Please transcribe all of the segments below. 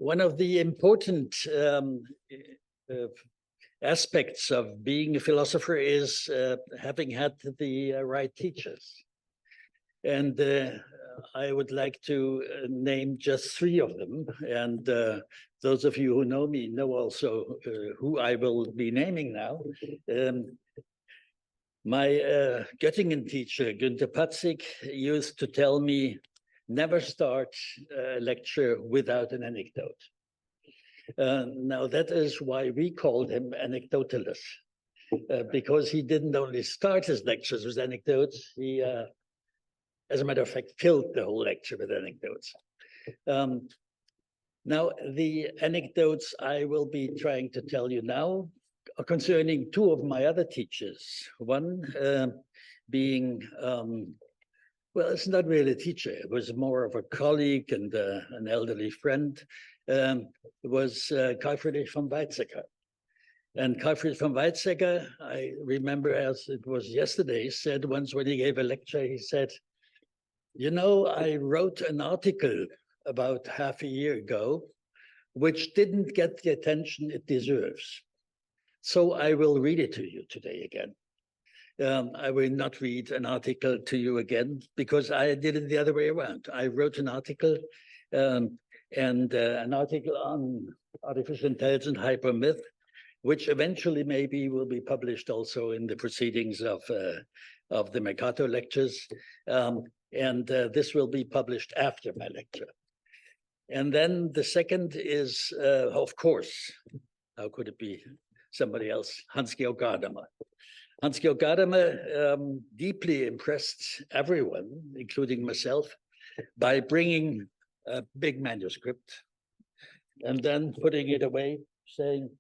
One of the important uh, aspects of being a philosopher is having had the right teachers. And I would like to name just three of them. And those of you who know me know also who I will be naming now. My Göttingen teacher, Günther Patzig, used to tell me, never start a lecture without an anecdote. Now, that is why we called him anecdotalist, because he didn't only start his lectures with anecdotes, he, as a matter of fact, filled the whole lecture with anecdotes. Now, the anecdotes I will be trying to tell you now are concerning two of my other teachers. One being, well, it's not really a teacher. It was more of a colleague and an elderly friend. It was Carl Friedrich von Weizsäcker. And Carl Friedrich von Weizsäcker, I remember as it was yesterday, said once when he gave a lecture, he said, you know, I wrote an article about half a year ago, which didn't get the attention it deserves. So I will read it to you today again. I will not read an article to you again because I did it the other way around. I wrote an article and an article on artificial intelligence hypermyth, which eventually maybe will be published also in the proceedings of the Mercator lectures. This will be published after my lecture. And then the second is, of course, how could it be somebody else? Hans-Georg Gadamer. Hans-Georg Gadamer deeply impressed everyone, including myself, by bringing a big manuscript and then putting it away, saying,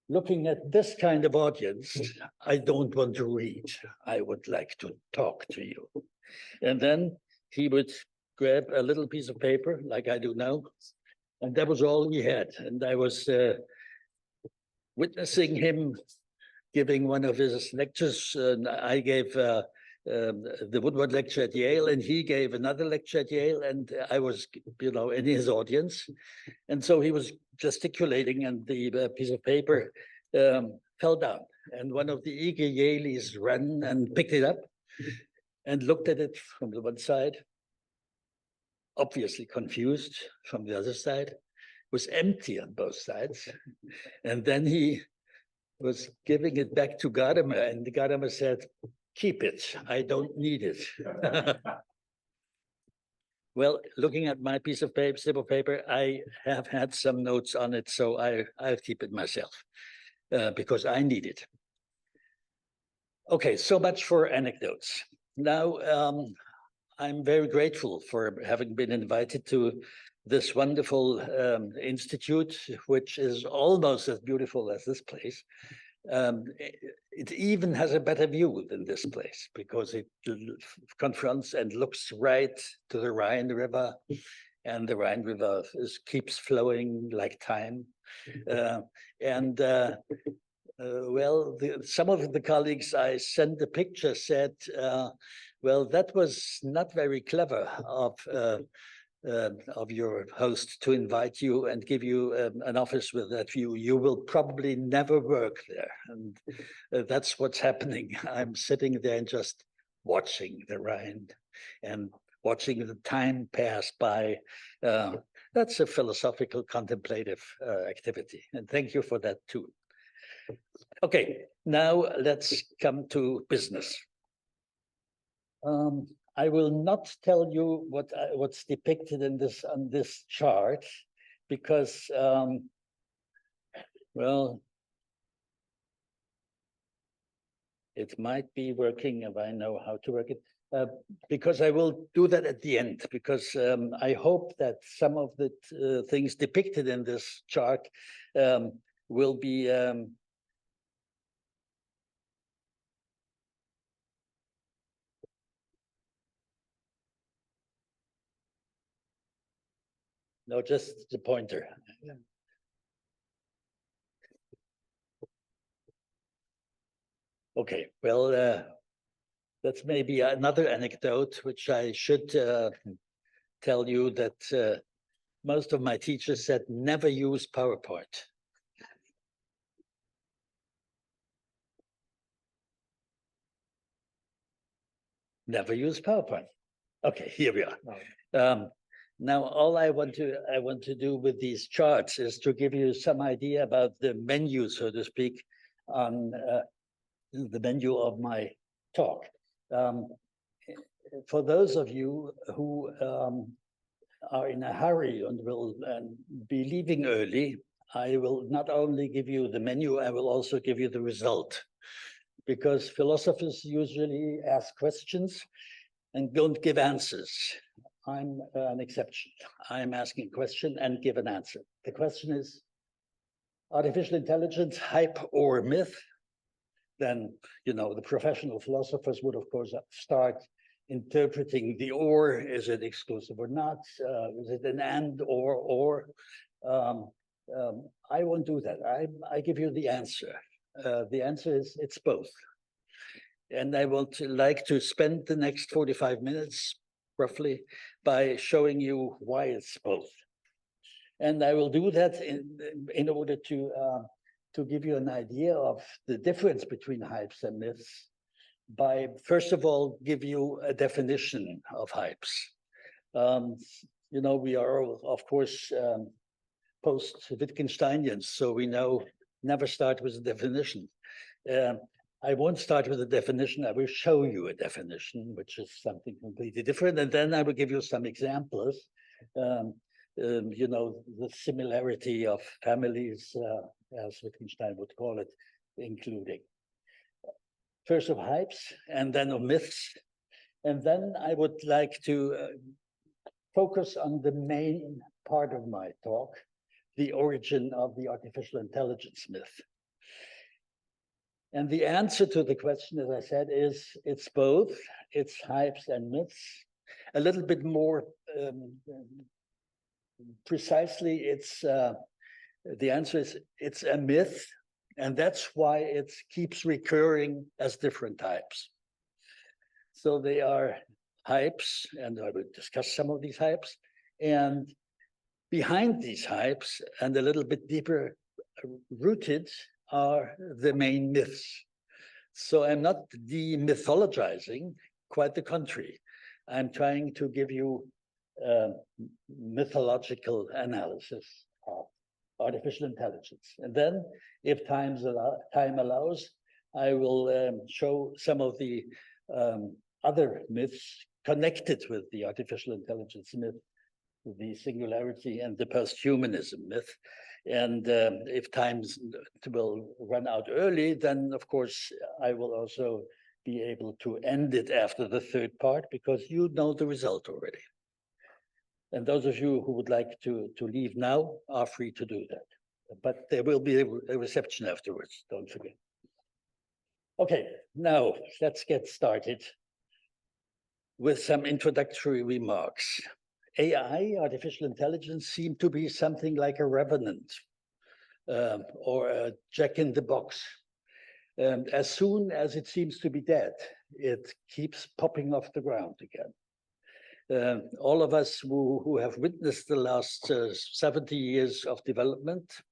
looking at this kind of audience, I don't want to read. I would like to talk to you. And then he would grab a little piece of paper, like I do now, and that was all he had. And I was witnessing him giving one of his lectures. I gave the Woodward lecture at Yale, and he gave another lecture at Yale, and I was, you know, in his audience. And so he was gesticulating, and the piece of paper fell down. And one of the eager Yaleys ran and picked it up and looked at it from the one side, obviously confused from the other side. It was empty on both sides. And then he was giving it back to Gadamer, and Gadamer said, keep it, I don't need it. Well, looking at my piece of paper, slip of paper, I have had some notes on it, so I'll keep it myself because I need it. Okay, so much for anecdotes. Now, I'm very grateful for having been invited to this wonderful institute, which is almost as beautiful as this place. It even has a better view than this place because it confronts and looks right to the Rhine River, and the Rhine River keeps flowing like time. Well, some of the colleagues I sent the picture said, well, that was not very clever of your host to invite you and give you an office with that view. You will probably never work there. And that's what's happening. I'm sitting there and just watching the Rhine and watching the time pass by. That's a philosophical, contemplative activity. And thank you for that too. Okay, now let's come to business. I will not tell you what's depicted in this on this chart because, well, it might be working if I know how to work it. Because I will do that at the end, because I hope that some of the things depicted in this chart will be no, just the pointer. Yeah. Okay, well, that's maybe another anecdote which I should tell you that most of my teachers said, never use PowerPoint. Never use PowerPoint. Okay, here we are. Now, all I want to do with these charts is to give you some idea about the menu, so to speak, on the menu of my talk. For those of you who are in a hurry and will be leaving early, I will not only give you the menu, I will also give you the result. Because philosophers usually ask questions and don't give answers. I'm an exception. I'm asking a question and give an answer. The question is, artificial intelligence, hype or myth? Then, the professional philosophers would, of course, start interpreting the or. Is it exclusive or not? Is it an and or? I won't do that. I give you the answer. The answer is it's both. And I would like to spend the next 45 minutes, roughly, by showing you why it's both. And I will do that in order to give you an idea of the difference between hypes and myths by, first of all, give you a definition of hypes. We are, of course, post-Wittgensteinians, so we know never start with a definition. I won't start with a definition. I will show you a definition, which is something completely different. And then I will give you some examples. The similarity of families, as Wittgenstein would call it, including first of hypes and then of myths. And then I would like to focus on the main part of my talk, the origin of the artificial intelligence myth. And the answer to the question, as I said, is it's both. It's hypes and myths. A little bit more precisely, it's the answer is it's a myth, and that's why it keeps recurring as different types. So they are hypes, and I will discuss some of these hypes. And behind these hypes, and a little bit deeper rooted, are the main myths. So I'm not demythologizing, quite the contrary. I'm trying to give you mythological analysis of artificial intelligence. And then, if time allows, I will show some of the other myths connected with the artificial intelligence myth, the singularity and the posthumanism myth. And if time will run out early, then of course I will also be able to end it after the third part, because you know the result already. And those of you who would like to leave now are free to do that. But there will be a reception afterwards, don't forget. Okay, now let's get started with some introductory remarks. AI, artificial intelligence, seem to be something like a revenant or a jack in the box. As soon as it seems to be dead, it keeps popping off the ground again. All of us who have witnessed the last 70 years of development,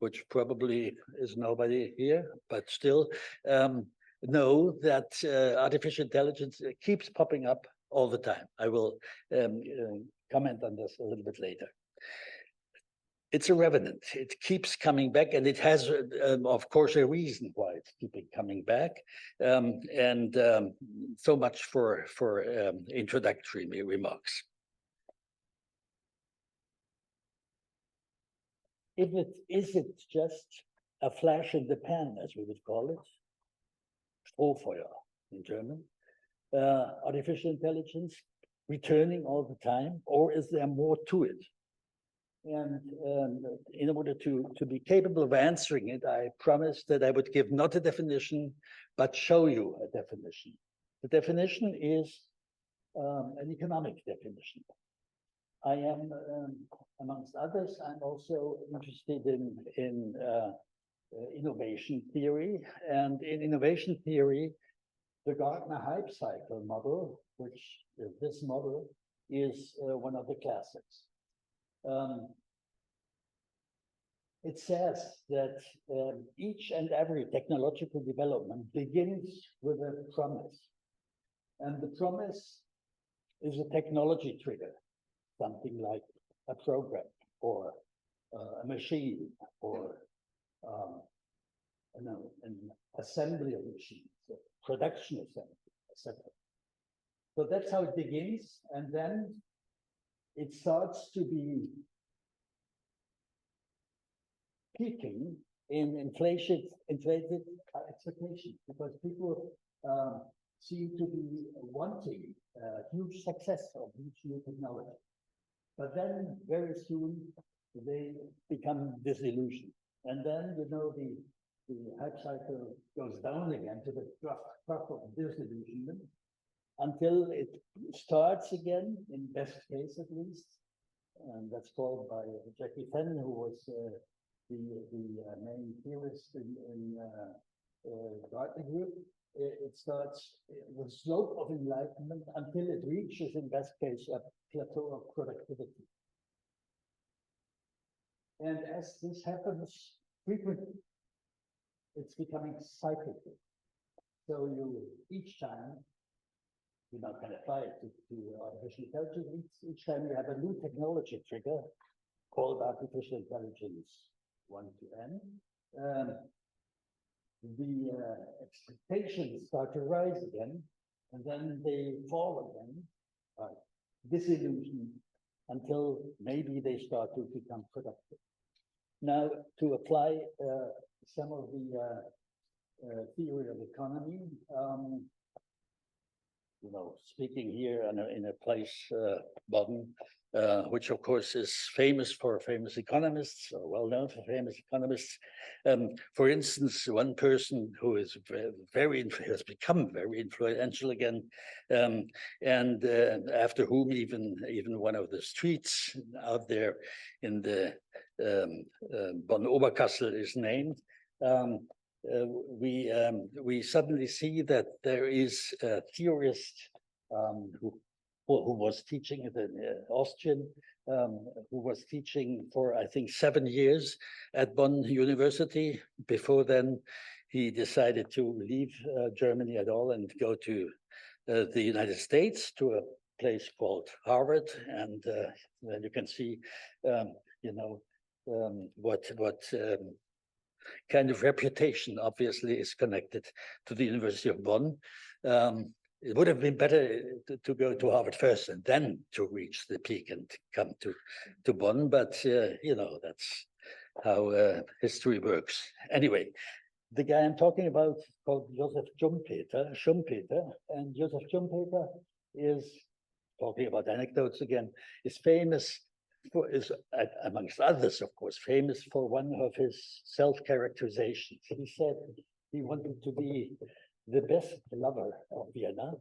which probably is nobody here, but still know that artificial intelligence keeps popping up all the time. I will comment on this a little bit later. It's a revenant. It keeps coming back, and it has, of course, a reason why it's keeping coming back. So much for introductory remarks. Is it just a flash in the pan, as we would call it, Strohfeuer in German, artificial intelligence returning all the time, or is there more to it? And in order to be capable of answering it, I promised that I would give not a definition, but show you a definition. The definition is an economic definition. I am, amongst others, I'm also interested in innovation theory. And in innovation theory, the Gartner hype cycle model, which this model is one of the classics. it says that each and every technological development begins with a promise. And the promise is a technology trigger, something like a program or a machine or an assembly of machines, production assembly, etc. So that's how it begins, and then it starts to be peaking in inflated expectations, because people seem to be wanting huge success of huge new technology. But then very soon they become disillusioned. And then, you know, the hype cycle goes down again to the trough of disillusionment until it starts again, in best case at least. And that's called by Jackie Fenn, who was the main theorist in Gartner Group. It starts with slope of enlightenment until it reaches, in best case, a plateau of productivity. And as this happens frequently, it's becoming cyclical. So each time, you're not going to apply it to artificial intelligence, each time you have a new technology trigger called artificial intelligence 1 to n, the expectations start to rise again, and then they fall again, disillusioned, until maybe they start to become productive. Now, to apply some of the theory of economy, you know, speaking here in a place, Bonn, which of course is famous for famous economists, or well known for famous economists. For instance, one person who is has become very influential again, and after whom even one of the streets out there in the Bonn Oberkassel is named. We suddenly see that there is a theorist who was teaching at an Austrian, who was teaching for, I think, 7 years at Bonn University. Before then, he decided to leave Germany at all and go to the United States, to a place called Harvard. And then you can see, you know, what kind of reputation obviously is connected to the University of Bonn. It would have been better to go to Harvard first and then to reach the peak and come to Bonn, but you know, that's how history works. Anyway, the guy I'm talking about is called Joseph Schumpeter, and Joseph Schumpeter is, talking about anecdotes again, is famous for, amongst others, of course, famous for one of his self-characterizations. He said he wanted to be the best lover of Vienna.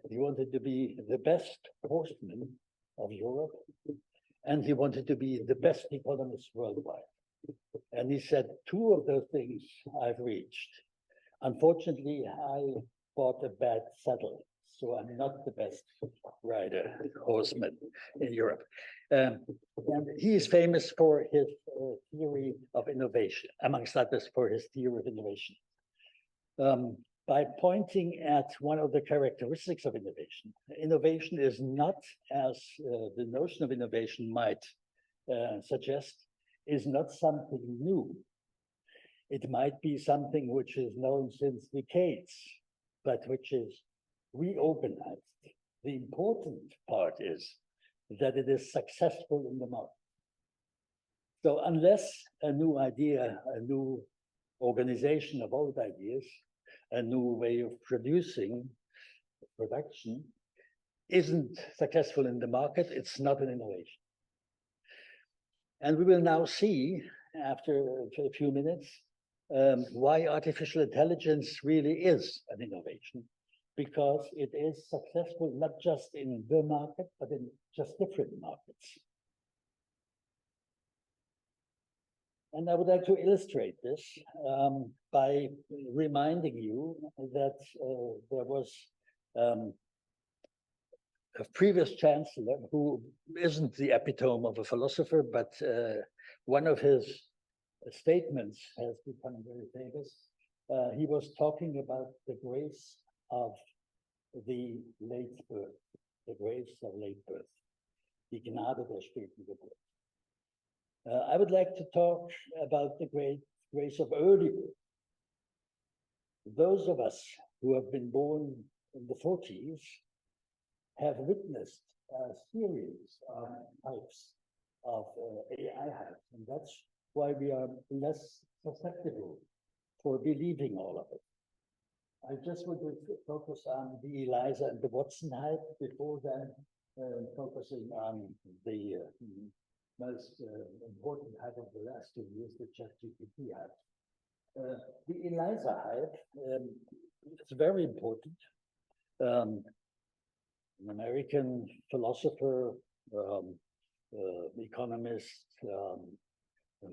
He wanted to be the best horseman of Europe. And he wanted to be the best economist worldwide. And he said, 2 of those things I've reached. Unfortunately, I bought a bad saddle, so I'm not the best rider, horseman in Europe. And he is famous for his theory of innovation, amongst others for his theory of innovation. By pointing at one of the characteristics of innovation. Innovation is not, as the notion of innovation might suggest, is not something new. It might be something which is known since decades, but which is reorganized. The important part is that it is successful in the market. So unless a new idea, a new organization of old ideas, a new way of production isn't successful in the market, it's not an innovation. And we will now see, after a few minutes, why artificial intelligence really is an innovation, because it is successful not just in the market, but in just different markets. And I would like to illustrate this by reminding you that there was a previous chancellor who isn't the epitome of a philosopher, but one of his statements has become very famous. He was talking about the grace of the late birth, the grace of late birth, die Gnade der späten Geburt. I would like to talk about the great grace of early birth. Those of us who have been born in the 40s have witnessed a series of types of AI hypes, and that's why we are less susceptible for believing all of it. I just want to focus on the Eliza and the Watson hype before then focusing on the most important hype of the last 2 years, the ChatGPT hype. The Eliza hype is very important. An American philosopher, economist,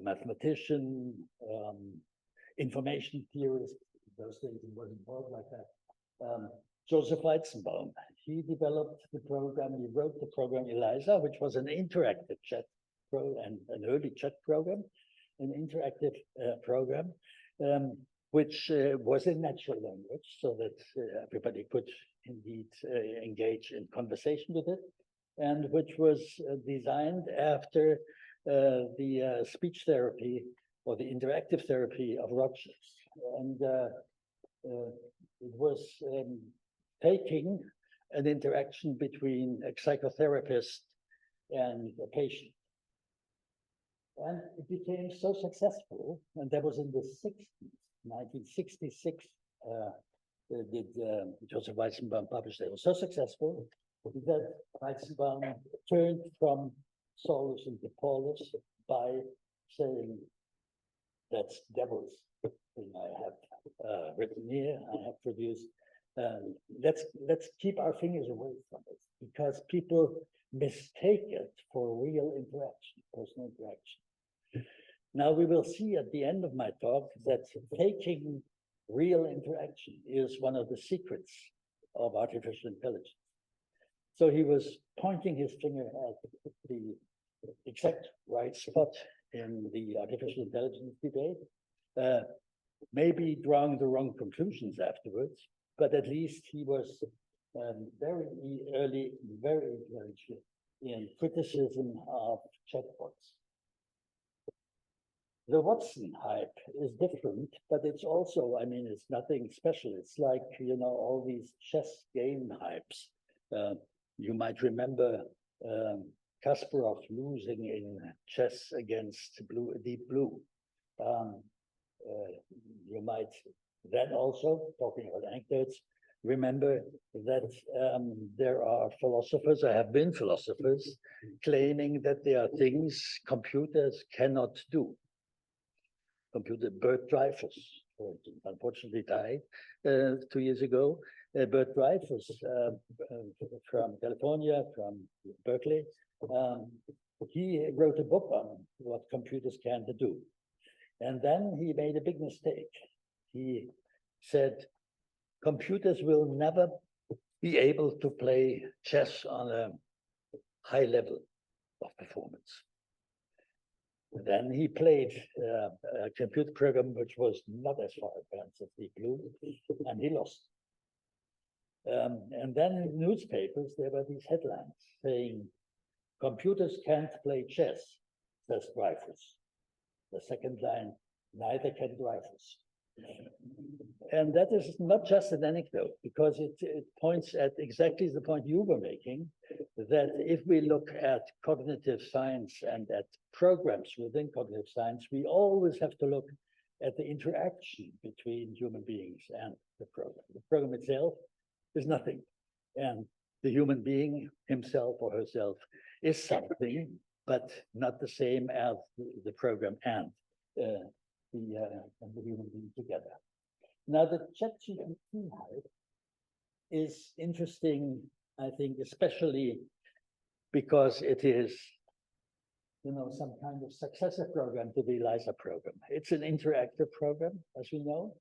mathematician, information theorist, those days it wasn't called like that, Joseph Weizenbaum. He developed the program, he wrote the program Eliza, which was an interactive chat an early chat program, an interactive program, which was in natural language, so that everybody could indeed engage in conversation with it, and which was designed after the speech therapy or the interactive therapy of Rogers. And it was taking an interaction between a psychotherapist and a patient. And it became so successful, and that was in the 60s, 1966, did Joseph Weizenbaum publish it. It was so successful that Weizenbaum turned from Solus into Paulus by saying, that's devil's thing I have written here, I have produced. Let's keep our fingers away from it, because people mistake it for real interaction, personal interaction. Now we will see at the end of my talk that faking real interaction is one of the secrets of artificial intelligence. So he was pointing his finger at the exact right spot in the artificial intelligence debate, maybe drawing the wrong conclusions afterwards, but at least he was very early, very encouraging in criticism of chatbots. The Watson hype is different, but it's also, I mean, it's nothing special. It's like, you know, all these chess game hypes. You might remember Kasparov losing in chess against Deep Blue. You might then also, talking about anecdotes, remember that there are philosophers, or have been philosophers, claiming that there are things computers cannot do. Computer Bert Dreyfus, for instance, unfortunately died 2 years ago. Bert Dreyfus from California, from Berkeley, he wrote a book on what computers can do. And then he made a big mistake. He said, computers will never be able to play chess on a high level of performance. Then he played a computer program which was not as far advanced as Deep Blue, and he lost. And then in newspapers, there were these headlines saying, computers can't play chess, says Dreyfus. The second line, neither can Dreyfus. And that is not just an anecdote, because it points at exactly the point you were making, that if we look at cognitive science and at programs within cognitive science, we always have to look at the interaction between human beings and the program. The program itself is nothing, and the human being himself or herself is something, but not the same as the program and the human being together. Now, the ChatGPT hype is interesting, I think, especially because it is, you know, some kind of successor program to the ELIZA program. It's an interactive program, as we know,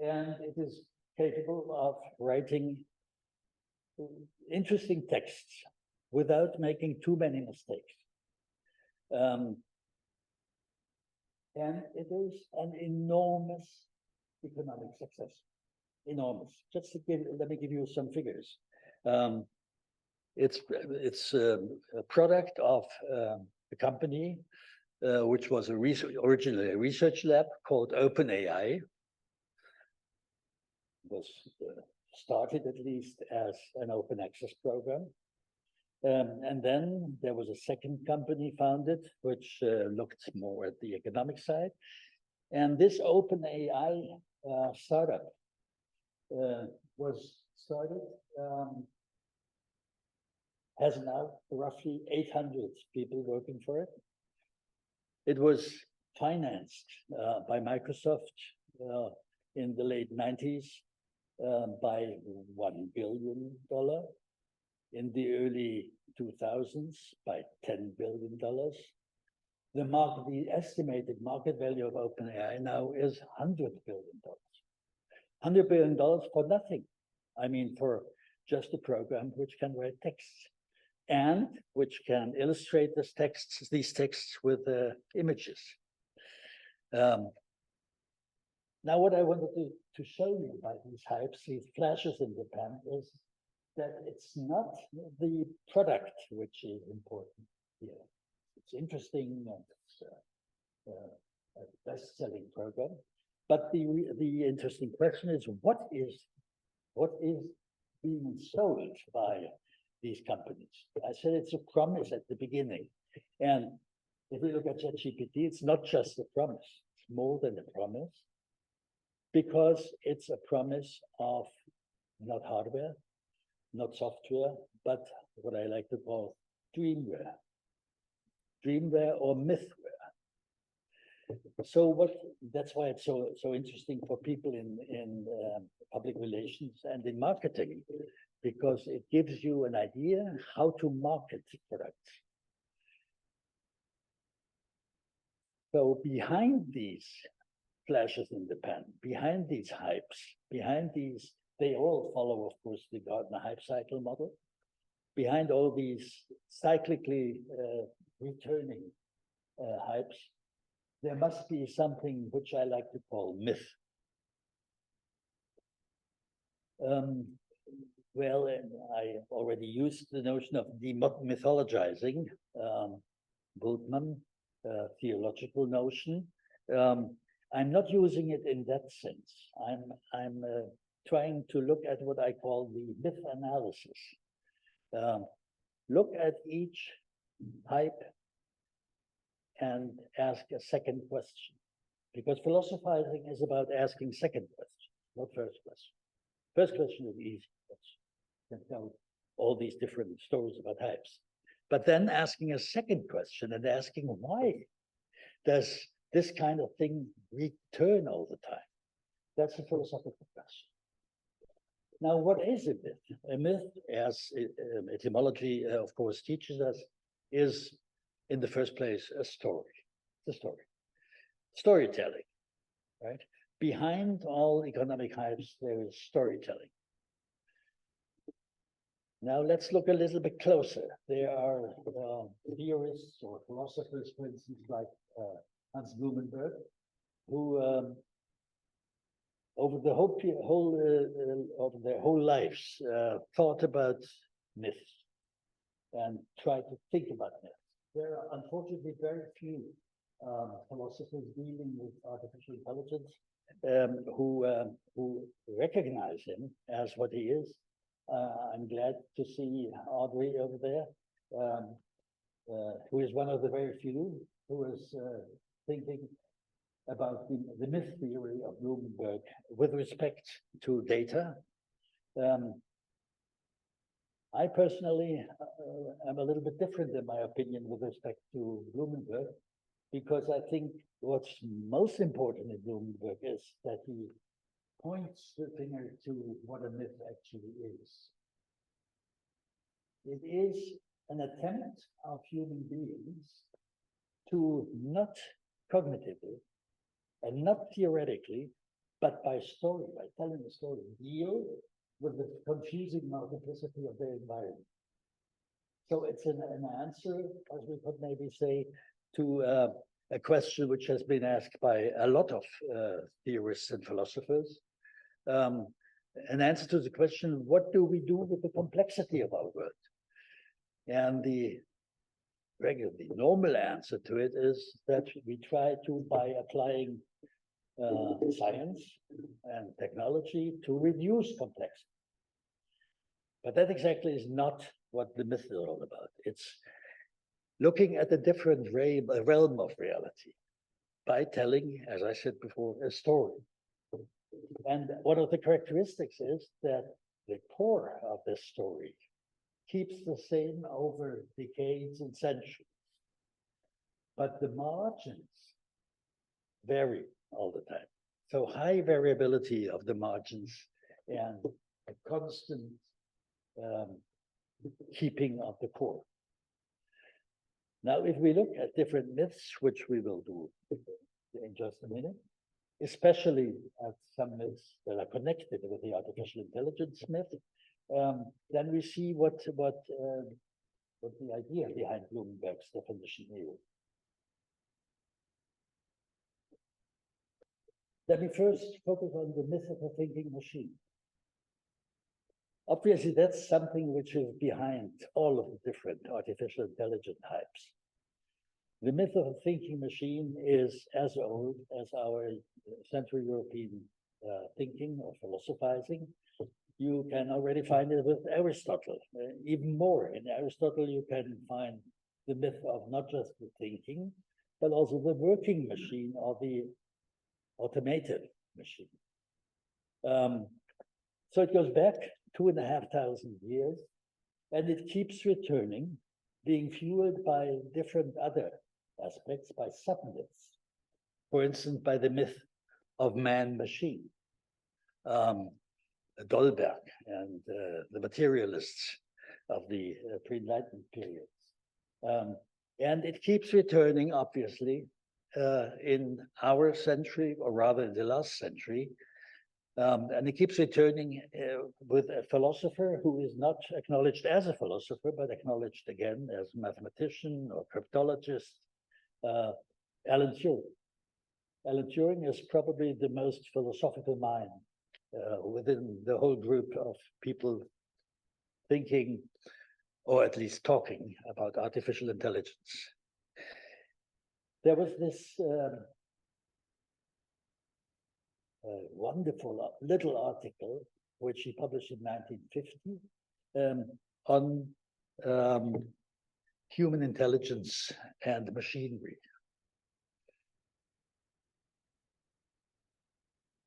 and it is capable of writing interesting texts without making too many mistakes. And it is an enormous economic success. Enormous. Just to let me give you some figures. It's a product of a company which was originally a research lab called OpenAI. It was started at least as an open access program. And then there was a second company founded, which looked more at the economic side. And this OpenAI startup was started, has now roughly 800 people working for it. It was financed by Microsoft in the late 90s by $1 billion. In the early 2000s by $10 billion. The estimated market value of OpenAI now is $100 billion. $100 billion for nothing. I mean, for just a program which can write texts and which can illustrate these texts with images. Now, what I wanted to show you by these hypes, these flashes in Japan, is that it's not the product which is important here. It's interesting and it's a best-selling program, but the interesting question is what is being sold by these companies? I said it's a promise at the beginning, and if we look at ChatGPT, it's not just a promise; it's more than a promise, because it's a promise of not hardware, not software, but what I like to call dreamware or mythware. So that's why it's so interesting for people in public relations and in marketing, because it gives you an idea how to market products. So behind these flashes in the pan, behind these hypes, behind these, they all follow, of course, the Gartner hype cycle model. Behind all these cyclically returning hypes, there must be something which I like to call myth. Well, I already used the notion of demythologizing, Bultmann, theological notion. I'm not using it in that sense. I'm trying to look at what I call the myth analysis. Look at each hype and ask a second question, because philosophizing is about asking second questions, not first question. First question is easy. You can tell all these different stories about hypes. But then asking a second question and asking why does this kind of thing return all the time? That's a philosophical question. Now, what is a myth? A myth, as etymology, of course, teaches us, is in the first place a story. It's a story. Storytelling, right? Behind all economic hypes, there is storytelling. Now let's look a little bit closer. There are theorists or philosophers, for instance, like Hans Blumenberg, who over their whole lives thought about myths and tried to think about myths. There are unfortunately very few philosophers dealing with artificial intelligence who recognize him as what he is. I'm glad to see Audrey over there, who is one of the very few who is thinking about the myth theory of Blumenberg with respect to data. I personally am a little bit different in my opinion with respect to Blumenberg, because I think what's most important in Blumenberg is that he points the finger to what a myth actually is. It is an attempt of human beings to not cognitively and not theoretically, but by story, by telling a story, deal with the confusing multiplicity of their environment. So it's an answer, as we could maybe say, to a question which has been asked by a lot of theorists and philosophers. An answer to the question, what do we do with the complexity of our world? And the normal answer to it is that we try to, by applying science and technology, to reduce complexity. But that exactly is not what the myth is all about. It's looking at a different realm of reality by telling, as I said before, a story. And one of the characteristics is that the core of this story keeps the same over decades and centuries. But the margins vary all the time. So high variability of the margins and a constant keeping of the core. Now, if we look at different myths, which we will do in just a minute, especially at some myths that are connected with the artificial intelligence myth, then we see what the idea behind Blumenberg's definition is. Let me first focus on the myth of a thinking machine. Obviously, that's something which is behind all of the different artificial intelligence types. The myth of a thinking machine is as old as our Central European thinking or philosophizing. You can already find it with Aristotle. Even more, in Aristotle, you can find the myth of not just the thinking, but also the working machine or the automated machine. So it goes back 2,500 years, and it keeps returning, being fueled by different other aspects, by submyths. For instance, by the myth of man-machine. Dolberg and the materialists of the pre-Enlightenment periods. And it keeps returning, obviously, in our century, or rather in the last century. And it keeps returning with a philosopher who is not acknowledged as a philosopher, but acknowledged again as a mathematician or cryptologist, Alan Turing. Alan Turing is probably the most philosophical mind within the whole group of people thinking, or at least talking, about artificial intelligence. There was this wonderful little article, which he published in 1950, on human intelligence and machinery.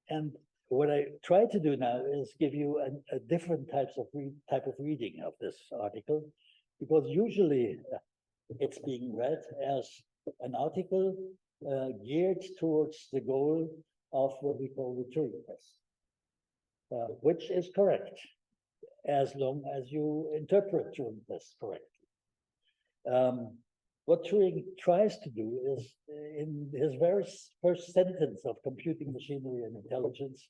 And what I try to do now is give you a different type of reading of this article, because usually it's being read as an article geared towards the goal of what we call the Turing test, which is correct, as long as you interpret Turing test correctly. What Turing tries to do is, in his very first sentence of Computing Machinery and Intelligence,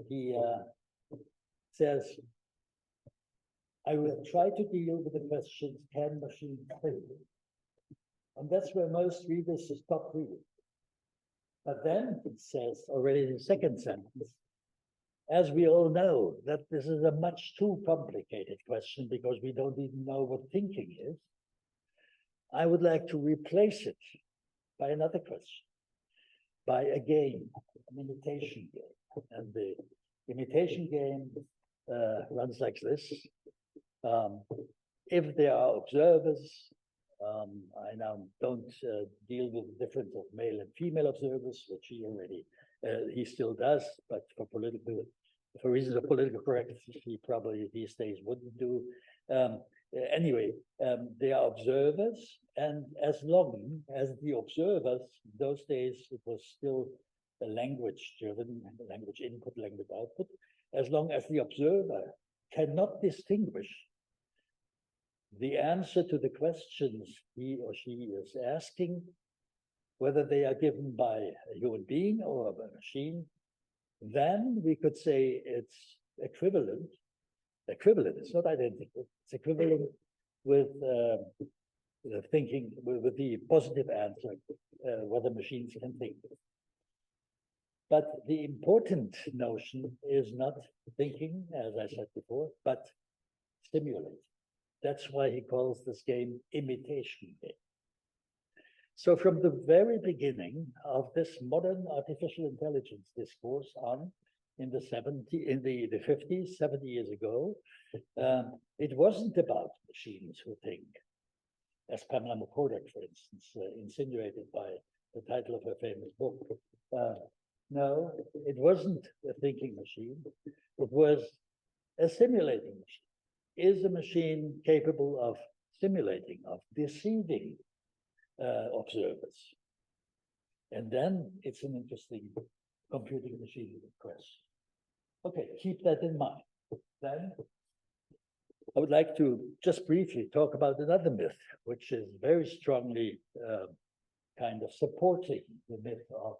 he says, I will try to deal with the questions, can machines think? And that's where most readers stop reading. But then it says, already in the second sentence, as we all know, that this is a much too complicated question because we don't even know what thinking is. I would like to replace it by another question, by a game, an imitation game. And the imitation game runs like this. If there are observers, I now don't deal with the difference of male and female observers, which he still does, but for reasons of political correctness, he probably these days wouldn't do. Anyway, they are observers, and as long as the observers, those days it was still a language-driven, language input, language output, as long as the observer cannot distinguish the answer to the questions he or she is asking, whether they are given by a human being or a machine, then we could say it's equivalent equivalent. It's not identical. It's equivalent with thinking with the positive answer, whether machines can think. But the important notion is not thinking, as I said before, but stimulating. That's why he calls this game imitation game. So from the very beginning of this modern artificial intelligence discourse on in the 50s, 70 years ago, it wasn't about machines who think, as Pamela McCorduck, for instance, insinuated by the title of her famous book. No, it wasn't a thinking machine. It was a simulating machine. Is a machine capable of simulating, of deceiving observers? And then it's an interesting computing machine question. Okay, keep that in mind. Then I would like to just briefly talk about another myth, which is very strongly kind of supporting the myth of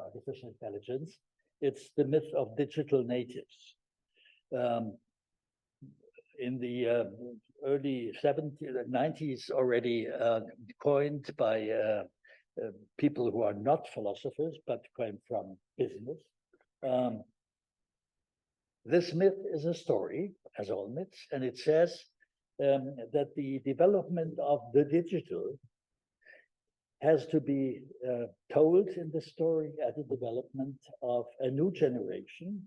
artificial intelligence. It's the myth of digital natives. In the early 90s already coined by people who are not philosophers, but came from business. This myth is a story, as all myths, and it says that the development of the digital has to be told in the story at the development of a new generation,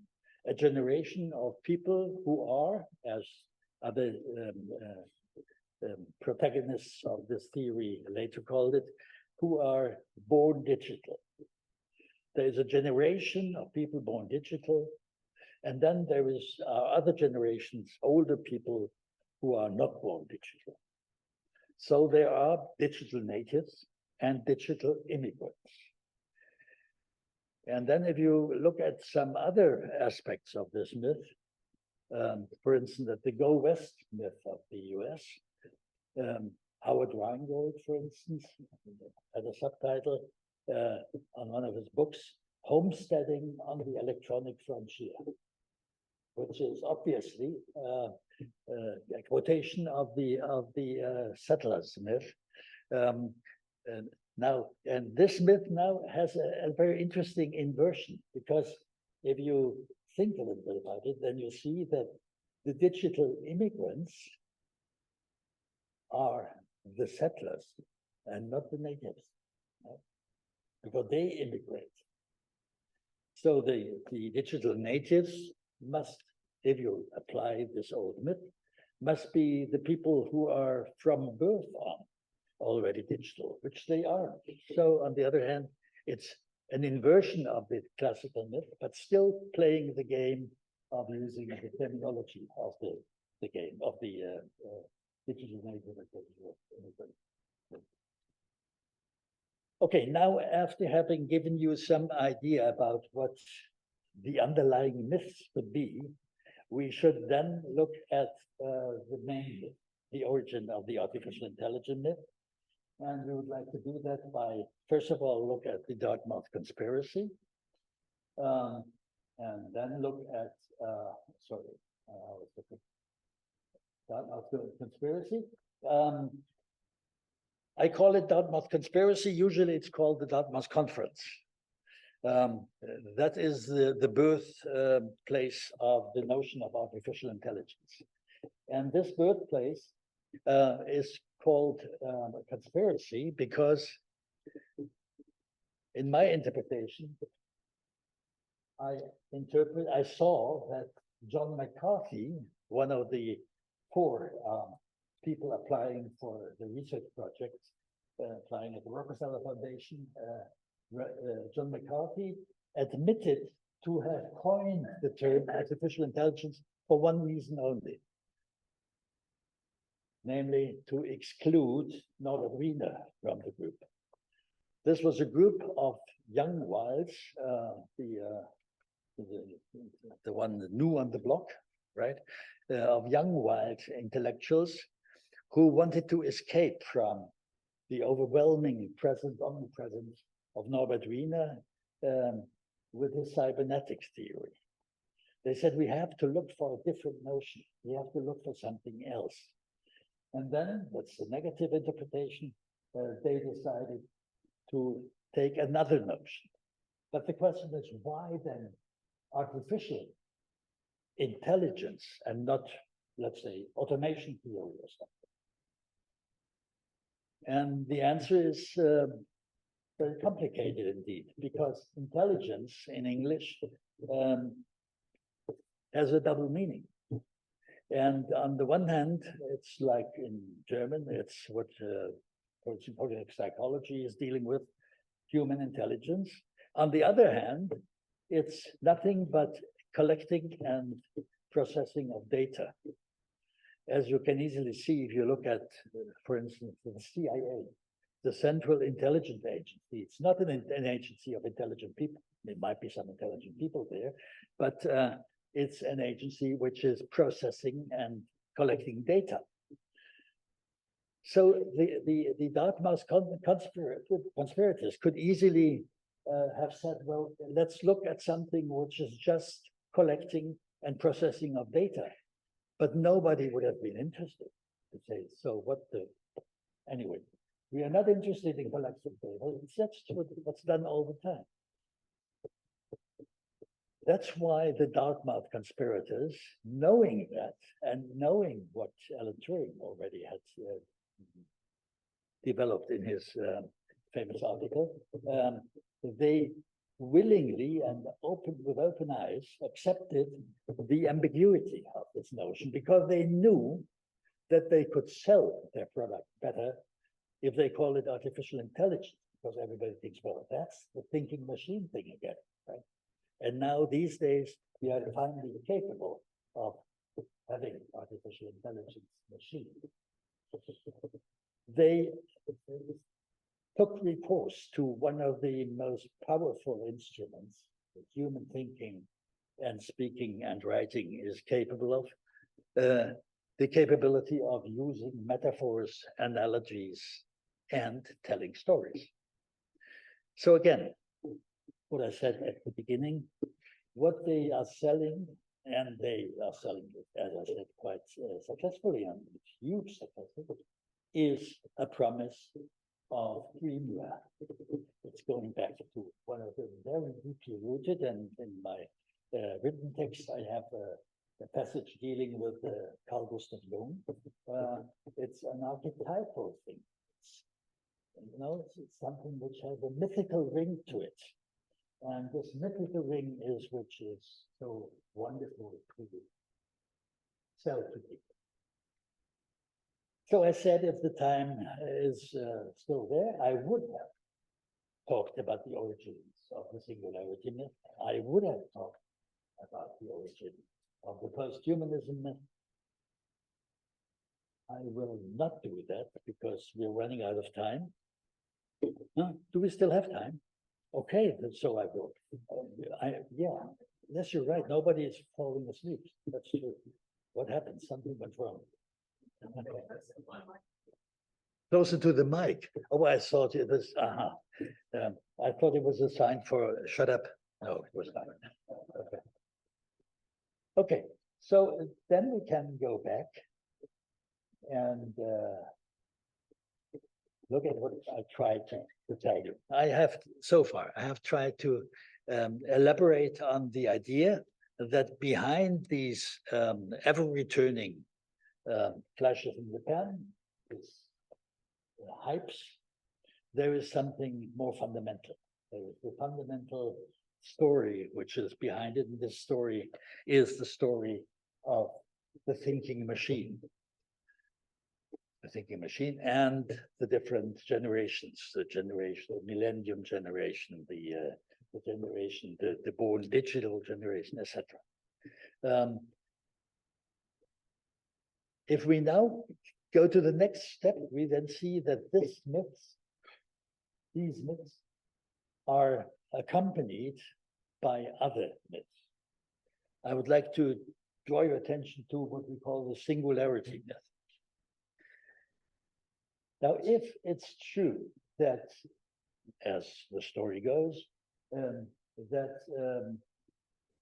a generation of people who are, as other protagonists of this theory later called it, who are born digital. There is a generation of people born digital, and then there is other generations, older people who are not born digital. So there are digital natives and digital immigrants. And then if you look at some other aspects of this myth, for instance, the Go West myth of the US, Howard Rheingold, for instance, had a subtitle on one of his books, Homesteading on the Electronic Frontier, which is obviously a quotation of the settlers myth. And this myth now has a very interesting inversion, because if you think a little bit about it, then you see that the digital immigrants are the settlers and not the natives, right? Because they immigrate. So the digital natives must, if you apply this old myth, must be the people who are from birth on already digital, which they are. So on the other hand, it's an inversion of the classical myth, but still playing the game of using the terminology of the game of the digital native and digital immigrant. Okay, now after having given you some idea about what the underlying myths could be, we should then look at the main myth, the origin of the artificial intelligence myth. And we would like to do that by, first of all, look at the Dartmouth conspiracy, and then look at, Dartmouth conspiracy. I call it Dartmouth conspiracy. Usually it's called the Dartmouth conference. That is the birthplace of the notion of artificial intelligence. And this birthplace is called a conspiracy because, in my interpretation, I saw that John McCarthy, one of the 4 people applying for the research project, applying at the Rockefeller Foundation, John McCarthy admitted to have coined the term artificial intelligence for one reason only, namely to exclude Norbert Wiener from the group. This was a group of young wilds, the one new on the block, right? Of young wild intellectuals who wanted to escape from the overwhelming omnipresence of Norbert Wiener with his cybernetics theory. They said we have to look for a different notion. We have to look for something else. And then, that's the negative interpretation, they decided to take another notion. But the question is, why then artificial intelligence and not, let's say, automation theory or something? And the answer is very complicated indeed, because intelligence in English has a double meaning. And on the one hand, it's like in German, it's what cognitive psychology is dealing with, human intelligence. On the other hand, it's nothing but collecting and processing of data. As you can easily see, if you look at, for instance, the CIA, the Central Intelligence Agency, it's not an agency of intelligent people. There might be some intelligent people there, but it's an agency which is processing and collecting data. So the Dartmouth conspirators could easily have said, well, let's look at something which is just collecting and processing of data. But nobody would have been interested to say, so what the, anyway, we are not interested in collecting data. That's what's done all the time. That's why the Dartmouth conspirators, knowing that and knowing what Alan Turing already had developed in his famous article, they willingly and with open eyes accepted the ambiguity of this notion, because they knew that they could sell their product better if they call it artificial intelligence, because everybody thinks, well, that's the thinking machine thing again, right? And now these days, we are finally capable of having artificial intelligence machine. They took recourse to one of the most powerful instruments that human thinking and speaking and writing is capable of, the capability of using metaphors, analogies, and telling stories. So again, what I said at the beginning, what they are selling, and they are selling it, as I said, quite successfully and huge success, is a promise of dreamland. It's going back to one of the very deeply rooted, and in my written text, I have a passage dealing with Carl Gustav Jung. It's an archetypal thing. It's something which has a mythical ring to it. And this mythical ring is which is so wonderful to sell to people. So I said, if the time is still there, I would have talked about the origins of the singularity myth. I would have talked about the origin of the post-humanism myth. I will not do that because we're running out of time. No, do we still have time? Okay, so I will. Yeah, yes, you're right. Nobody is falling asleep. That's true. What happened? Something went wrong. Closer to the mic. Oh, I thought it was, I thought it was a sign for shut up. No, it was not. Okay. Okay, so then we can go back and look at what I tried to tell you. I have, so far, I have tried to elaborate on the idea that behind these ever-returning flashes in the pan, these hypes, there is something more fundamental. There is the fundamental story which is behind it, and this story is the story of the thinking machine. The thinking machine and the different generations, the millennium generation, the generation, the born digital generation, etc. If we now go to the next step, we then see that these myths are accompanied by other myths. I would like to draw your attention to what we call the singularity myth. Now, if it's true that, as the story goes, that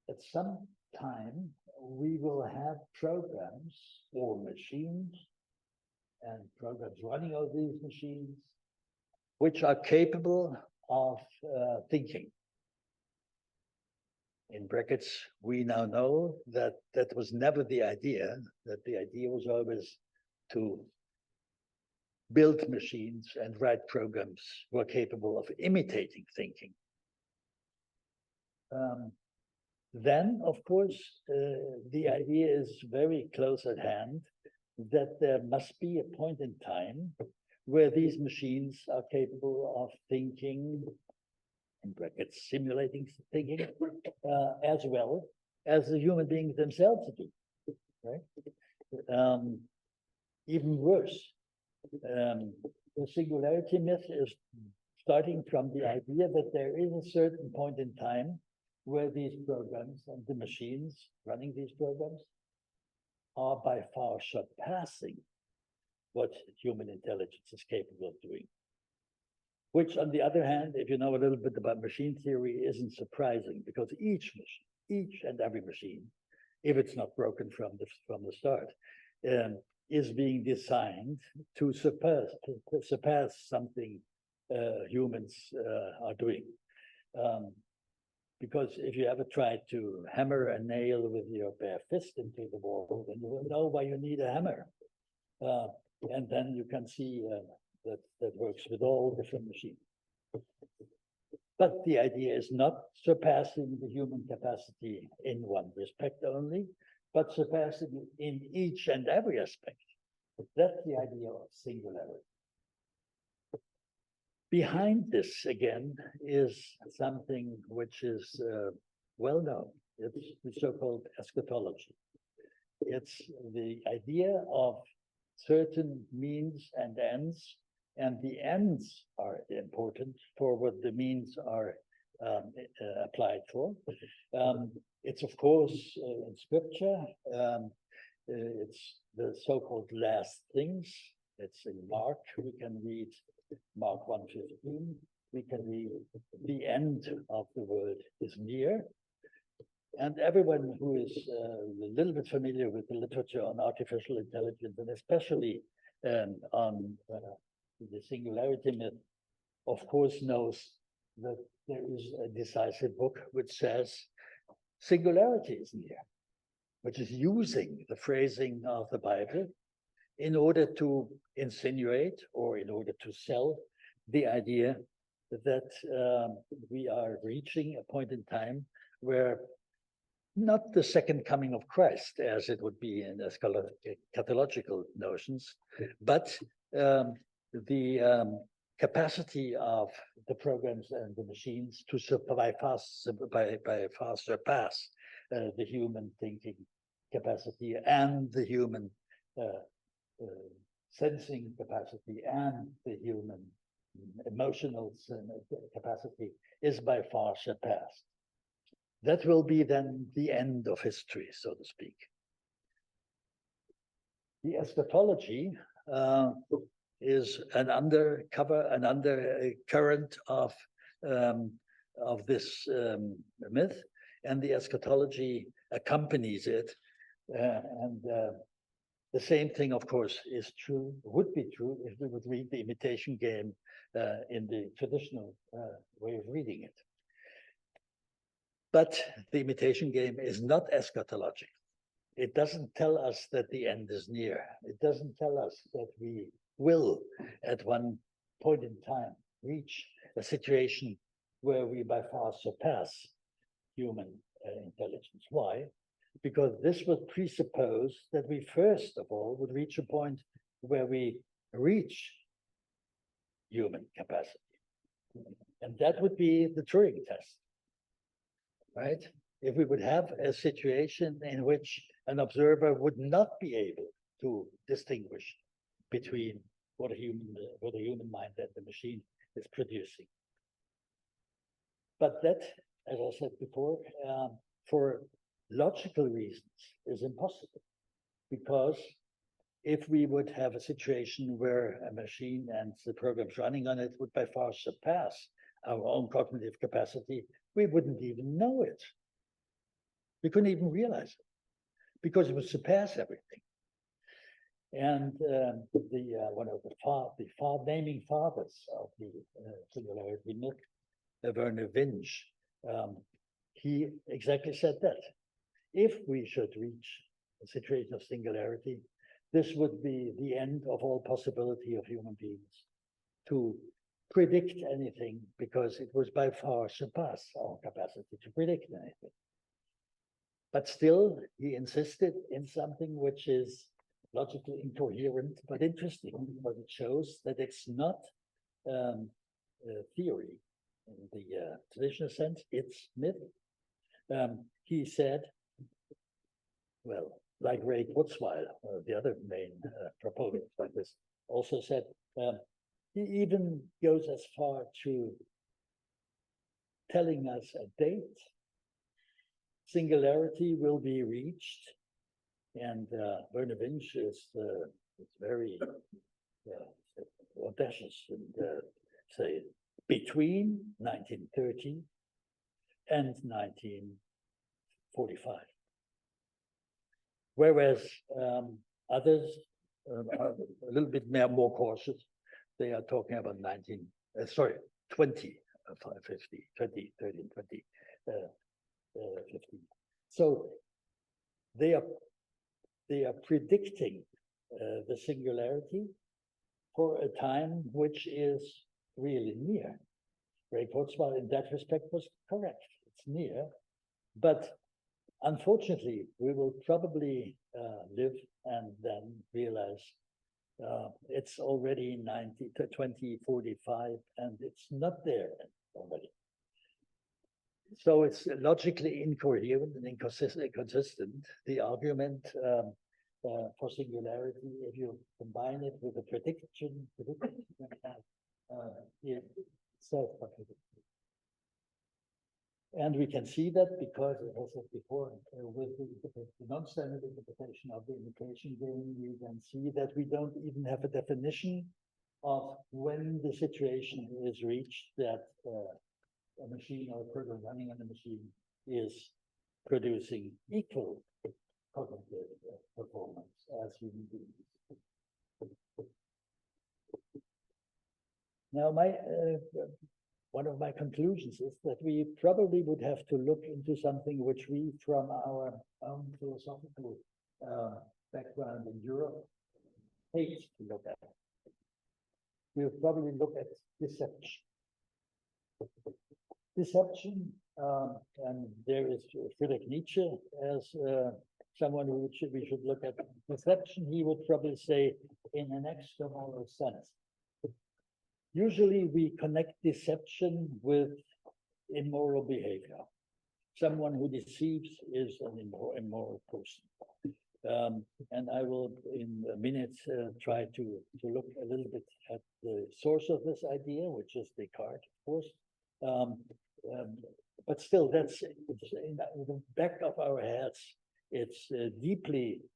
at some time, we will have programs or machines and programs running on these machines, which are capable of thinking. In brackets, we now know that that was never the idea, that the idea was always to build machines and write programs who are capable of imitating thinking. Then, of course, the idea is very close at hand that there must be a point in time where these machines are capable of thinking, in brackets, simulating thinking, as well as the human beings themselves do, right? Even worse, the singularity myth is starting from the idea that there is a certain point in time where these programs and the machines running these programs are by far surpassing what human intelligence is capable of doing. Which, on the other hand, if you know a little bit about machine theory, isn't surprising, because each machine, each and every machine, if it's not broken from the start, is being designed to surpass something humans are doing. Because if you ever try to hammer a nail with your bare fist into the wall, then you will know why you need a hammer. And then you can see that works with all different machines. But the idea is not surpassing the human capacity in one respect only, but surpassing it in each and every aspect. That's the idea of singularity. Behind this, again, is something which is well known. It's the so-called eschatology. It's the idea of certain means and ends, and the ends are important for what the means are applied for. It's, of course, in scripture, it's the so-called last things. It's in Mark. We can read Mark 1:15. We can read the end of the world is near. And everyone who is a little bit familiar with the literature on artificial intelligence, and especially on the singularity myth, of course knows that there is a decisive book which says singularity is near, which is using the phrasing of the Bible in order to insinuate or in order to sell the idea that we are reaching a point in time where not the second coming of Christ, as it would be in eschatological notions, but the capacity of the programs and the machines to by far surpass the human thinking capacity and the human sensing capacity and the human emotional capacity is by far surpassed. That will be then the end of history, so to speak. The eschatology is an undercurrent of this myth, and the eschatology accompanies it. The same thing, of course, is true, would be true if we would read the Imitation Game in the traditional way of reading it. But the Imitation Game is not eschatological. It doesn't tell us that the end is near. It doesn't tell us that we will, at one point in time, reach a situation where we by far surpass human intelligence. Why? Because this would presuppose that we first of all would reach a point where we reach human capacity. And that would be the Turing test, right? If we would have a situation in which an observer would not be able to distinguish between what a human mind and the machine is producing. But that, as I said before, for logical reasons is impossible, because if we would have a situation where a machine and the programs running on it would by far surpass our own cognitive capacity, we wouldn't even know it. We couldn't even realize it because it would surpass everything. And one of the naming fathers of the singularity myth, Werner Winch, he exactly said that. If we should reach a situation of singularity, this would be the end of all possibility of human beings to predict anything, because it was by far surpassed our capacity to predict anything. But still, he insisted in something which is logically incoherent, but interesting, because it shows that it's not theory in the traditional sense, it's myth. He said, well, like Ray Kurzweil, the other main proponent like this, also said, he even goes as far to telling us a date. Singularity will be reached, and Werner Winch is very audacious and say between 1930 and 1945. Whereas others are a little bit more cautious. They are talking about 20, 50, 20, 30, 20, 15. So they are predicting the singularity for a time which is really near. Ray Kurzweil in that respect was correct. It's near, but unfortunately, we will probably live and then realize it's already 2045 and it's not there already. So it's logically incoherent and inconsistent, the argument for singularity, if you combine it with a prediction self-contradictory. And we can see that because, as I said before, with the non-standard interpretation of the indication game, we can see that we don't even have a definition of when the situation is reached that a machine or a program running on a machine is producing equal cognitive performance as human beings. Now, one of my conclusions is that we probably would have to look into something which we, from our own philosophical background in Europe, hate to look at. We'll probably look at deception. Deception, and there is Friedrich Nietzsche as someone who we should look at. Deception, he would probably say, in an extramoral sense. Usually we connect deception with immoral behavior. Someone who deceives is an immoral person. And I will, in a minute, try to look a little bit at the source of this idea, which is Descartes, of course. But still, that's in the back of our heads. It's deeply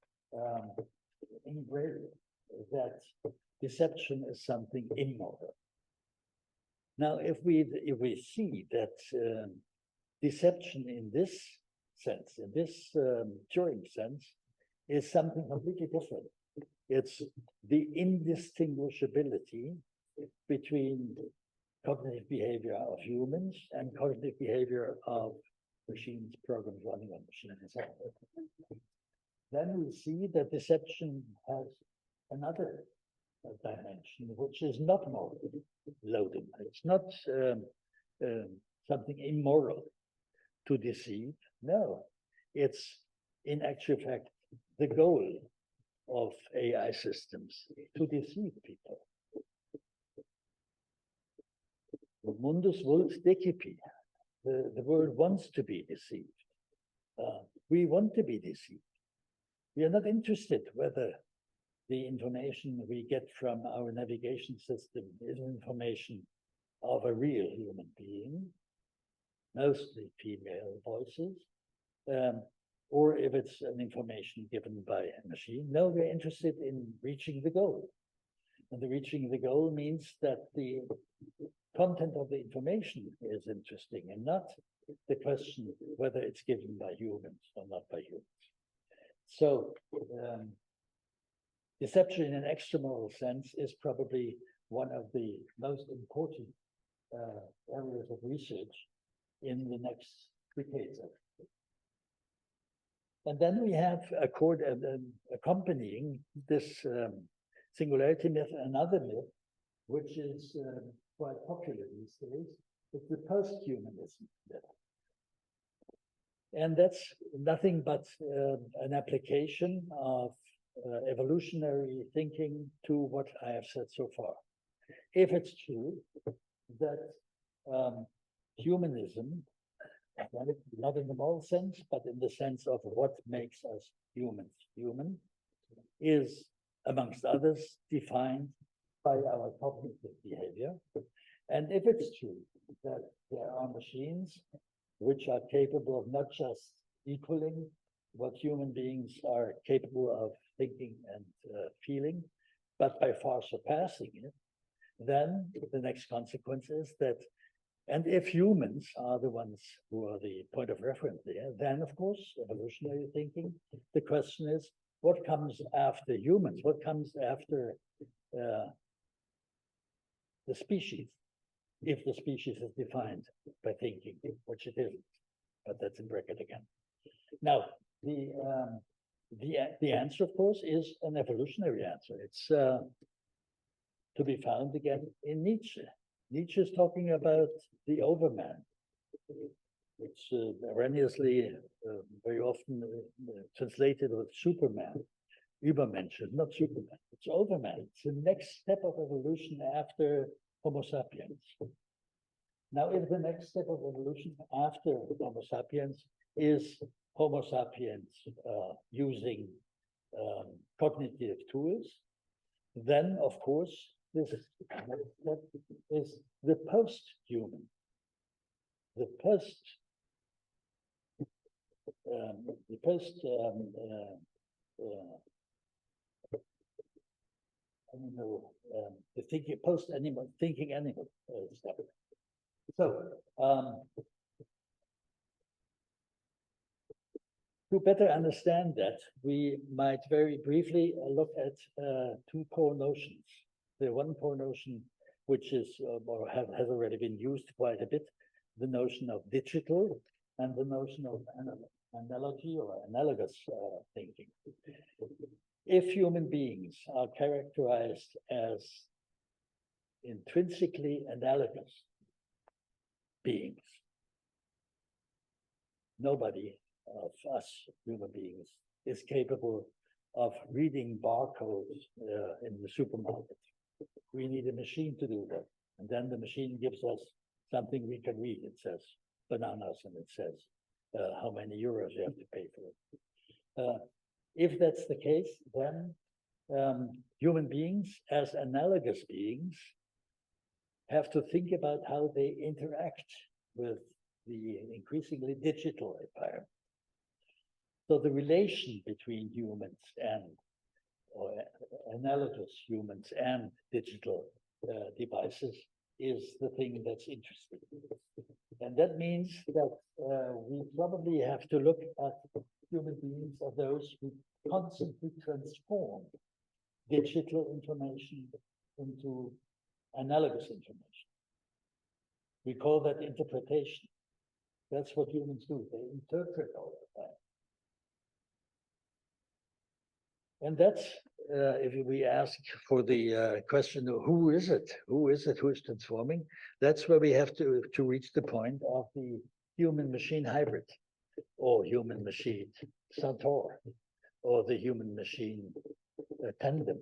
engraved that deception is something immoral. Now, if we see that deception in this sense, in this Turing sense, is something completely different. It's the indistinguishability between cognitive behavior of humans and cognitive behavior of machines, programs running on machines. Then we see that deception has another dimension, which is not moral loaded. It's not something immoral to deceive. No, it's in actual fact the goal of AI systems to deceive people. Mundus vult decipi. The world wants to be deceived. We want to be deceived. We are not interested whether the information we get from our navigation system is information of a real human being, mostly female voices, or if it's an information given by a machine. No, we're interested in reaching the goal. And the reaching the goal means that the content of the information is interesting and not the question whether it's given by humans or not by humans. So deception in an extramoral sense is probably one of the most important areas of research in the next decades. And then we have accompanying this singularity myth, another myth, which is quite popular these days. It's the post-humanism myth. And that's nothing but an application of evolutionary thinking to what I have said so far. If it's true that humanism, not in the moral sense, but in the sense of what makes us humans human, is, amongst others, defined by our cognitive behavior. And if it's true that there are machines which are capable of not just equaling what human beings are capable of thinking and feeling, but by far surpassing it, then the next consequence is that, and if humans are the ones who are the point of reference there, then of course, evolutionary thinking, the question is, what comes after humans? What comes after the species? If the species is defined by thinking, which it isn't, but that's in bracket again. Now, the answer, of course, is an evolutionary answer. It's to be found again in Nietzsche. Nietzsche is talking about the overman, which erroneously very often translated with Superman, Übermensch, not Superman, it's overman. It's the next step of evolution after Homo sapiens. Now, if the next step of evolution after Homo sapiens is Homo sapiens using cognitive tools, then of course this is the post-human, the post the thinking post-animal thinking animal stuff. So to better understand that, we might very briefly look at two core notions. The one core notion, which is or has already been used quite a bit, the notion of digital and the notion of analogy or analogous thinking. If human beings are characterized as intrinsically analogous beings, nobody of us human beings is capable of reading barcodes in the supermarket. We need a machine to do that. And then the machine gives us something we can read. It says bananas and it says how many euros you have to pay for it. If that's the case, then human beings as analogous beings have to think about how they interact with the increasingly digital environment. So the relation between humans and or analogous humans and digital devices is the thing that's interesting. And that means that we probably have to look at human beings as those who constantly transform digital information into analogous information. We call that interpretation. That's what humans do. They interpret all the time. And that's, if we ask for the question of who is it who is transforming, that's where we have to reach the point of the human-machine hybrid, or human-machine centaur, or the human-machine tandem.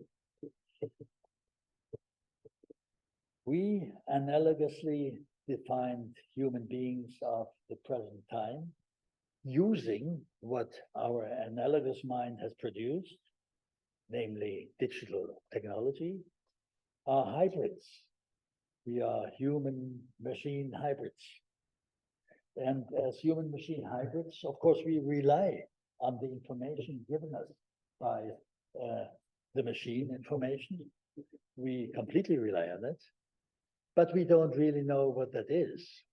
We analogously defined human beings of the present time using what our analogous mind has produced, namely digital technology, are hybrids. We are human-machine hybrids. And as human-machine hybrids, of course, we rely on the information given us by the machine information. We completely rely on it. but we don't really know what that is.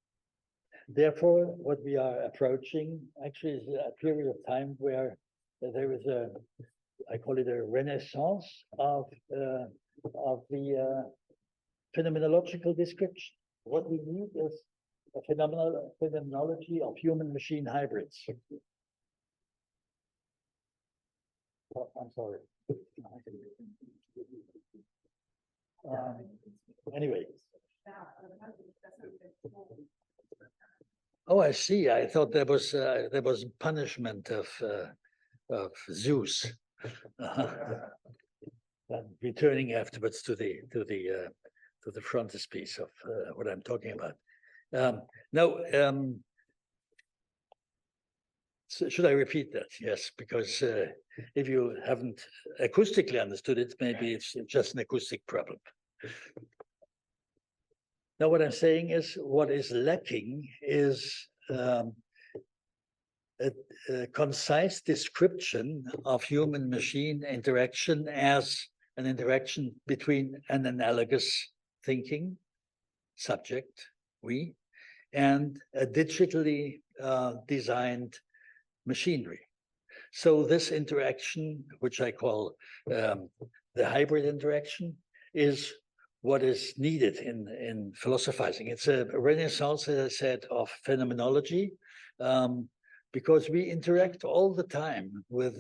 Therefore, what we are approaching actually is a period of time where there is a, I call it a renaissance of the phenomenological description. What we need is a phenomenology of human-machine hybrids. Oh, I'm sorry. Anyway. Oh, I see. I thought there was punishment of Zeus. Returning afterwards to the frontispiece of what I'm talking about. So should I repeat that? Yes, because if you haven't acoustically understood it, maybe it's just an acoustic problem. Now, what I'm saying is what is lacking is a concise description of human-machine interaction as an interaction between an analogous thinking subject, we, and a digitally designed machinery. So this interaction, which I call the hybrid interaction, is what is needed in philosophizing. It's a renaissance, as I said, of phenomenology, because we interact all the time with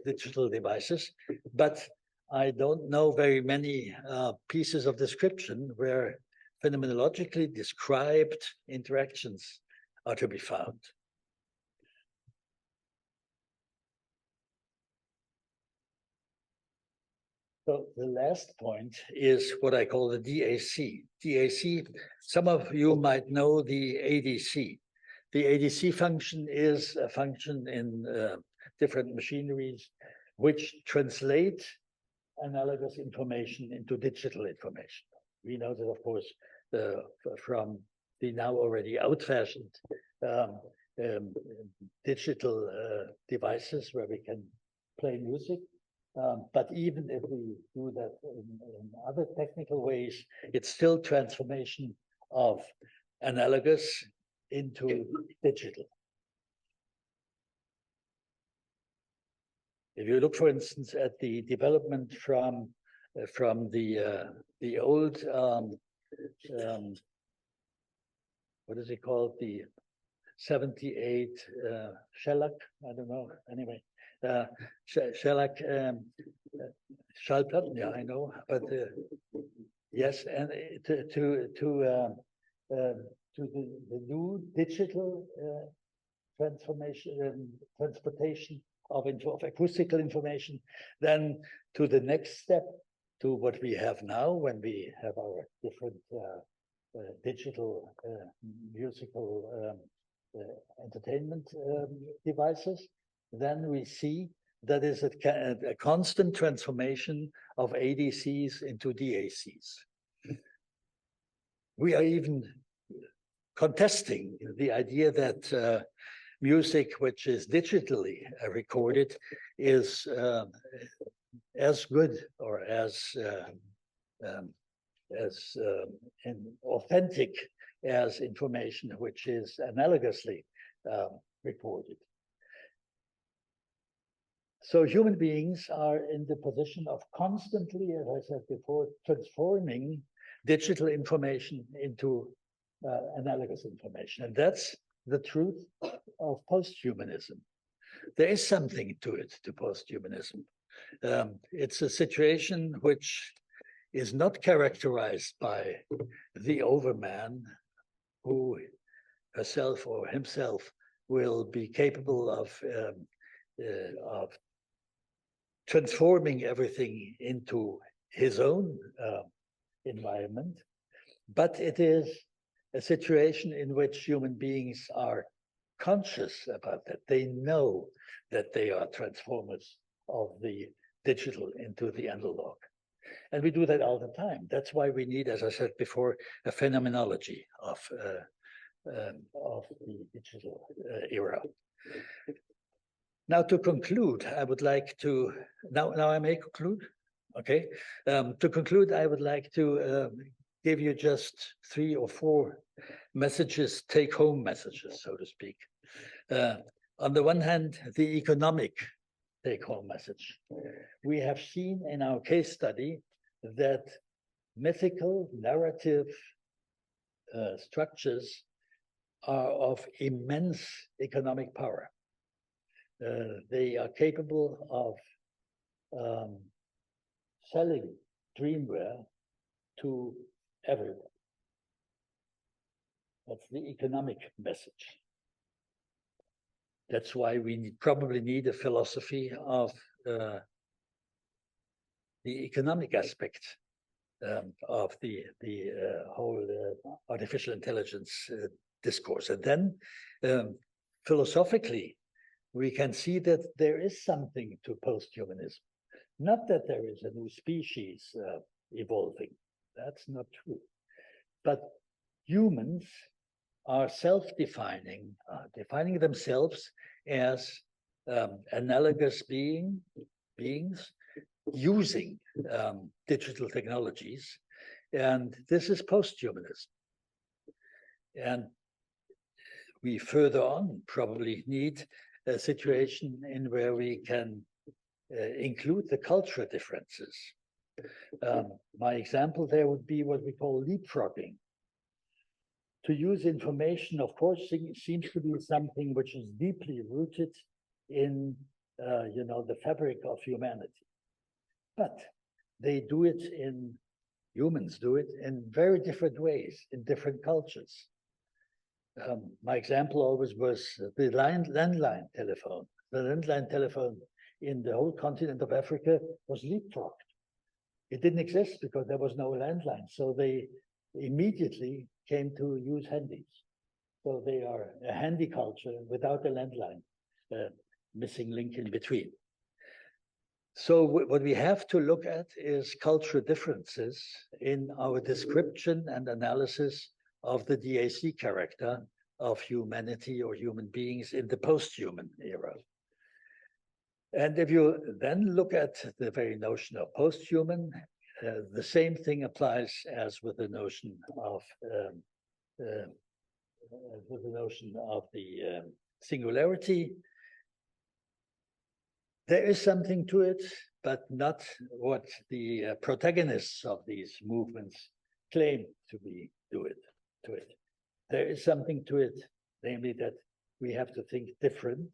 digital devices, but I don't know very many pieces of description where phenomenologically described interactions are to be found. So the last point is what I call the DAC. DAC, some of you might know the ADC. The ADC function is a function in different machineries which translate analogous information into digital information. We know that, of course, from the now already out-fashioned digital devices where we can play music. But even if we do that in other technical ways, it's still transformation of analogous into digital. If you look, for instance, at the development from the old what is it called, the 78 shellac, I don't know, anyway, shellac Schallplatten, yeah, I know, but yes, and to the new digital transportation of acoustical information, then to the next step, to what we have now when we have our different digital musical entertainment devices, then we see that is a constant transformation of ADCs into DACs. We are even contesting the idea that music which is digitally recorded is as good or as authentic as information which is analogously recorded. So human beings are in the position of constantly, as I said before, transforming digital information into analogous information. And that's the truth of posthumanism. There is something to it, to posthumanism. It's a situation which is not characterized by the overman who herself or himself will be capable of transforming everything into his own environment, but it is a situation in which human beings are conscious about that. They know that they are transformers of the digital into the analog. And we do that all the time. That's why we need, as I said before, a phenomenology of the digital era. Now, to conclude, I would like to, now I may conclude, okay? To conclude, I would like to give you just 3 or 4 messages, take-home messages, so to speak. On the one hand, the economic take-home message. We have seen in our case study that mythical narrative structures are of immense economic power. They are capable of selling dreamwear to everyone. That's the economic message. That's why we probably need a philosophy of the economic aspect of the whole artificial intelligence discourse. And then philosophically, we can see that there is something to post-humanism. Not that there is a new species evolving. That's not true. But humans are self-defining, defining themselves as analogous beings using digital technologies. And this is post-humanism. And we further on probably need a situation in where we can include the cultural differences. My example there would be what we call leapfrogging. To use information, of course, seems to be something which is deeply rooted in, the fabric of humanity. But humans do it in very different ways, in different cultures. My example always was the landline telephone. The landline telephone in the whole continent of Africa was leapfrogged. It didn't exist because there was no landline. So they immediately came to use handies. So they are a handy culture without a landline, missing link in between. So what we have to look at is cultural differences in our description and analysis of the DAC character of humanity or human beings in the post-human era. And if you then look at the very notion of post-human, the same thing applies as with the notion of the singularity. There is something to it, but not what the protagonists of these movements claim to be to it. There is something to it, namely that we have to think different,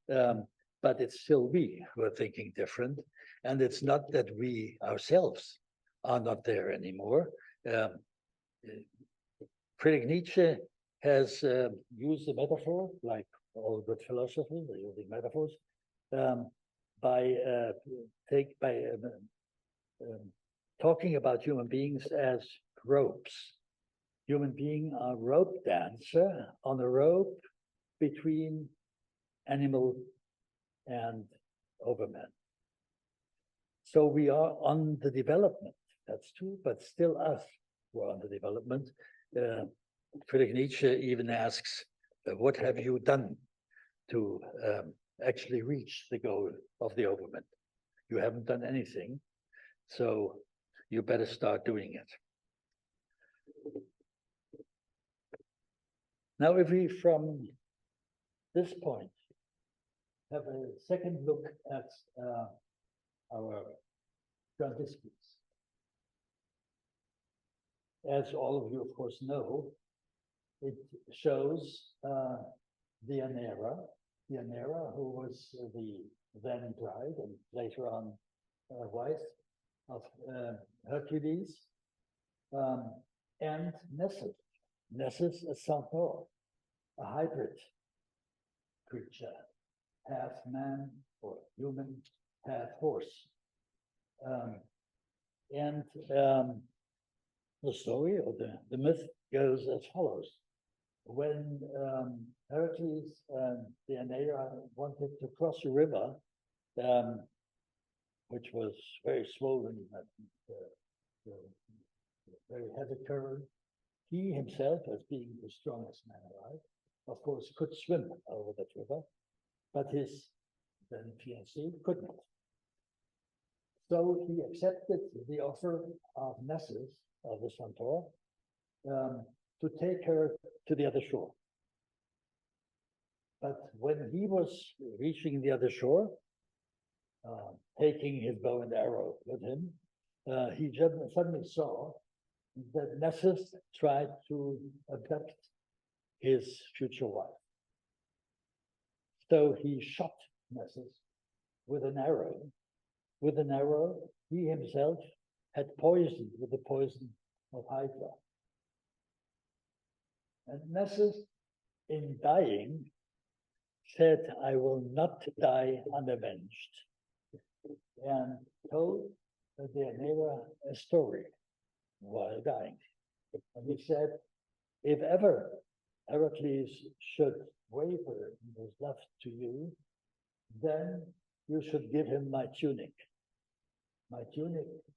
but it's still we who are thinking different. And it's not that we ourselves are not there anymore. Friedrich Nietzsche has used a metaphor, like all good philosophers are using metaphors, by talking about human beings as ropes. Human beings are rope dancer on a rope between animal and overman. So we are on the development, that's true, but still us who are on the development. Friedrich Nietzsche even asks, what have you done to actually reach the goal of the overman? You haven't done anything, so you better start doing it. Now, if we, from this point, have a second look at our grand disputes. As all of you, of course, know, it shows Deianira, who was the then bride and later on wife of Hercules, and Nessus, a centaur, a hybrid creature, half man or human, half horse. The story or the myth goes as follows. When Hercules and Deianira wanted to cross a river, which was very swollen, very heavy current, he himself, as being the strongest man alive, of course, could swim over that river, but his then fiancée couldn't. So he accepted the offer of Nessus of the Centaur, to take her to the other shore. But when he was reaching the other shore, taking his bow and arrow with him, he suddenly saw that Nessus tried to abduct his future wife. So he shot Nessus with an arrow. With an arrow, he himself had poisoned with the poison of Hydra. And Nessus, in dying, said, "I will not die unavenged," and told the Deianira a story while dying. And he said, if ever Heracles should waver in his love to you, then you should give him my tunic,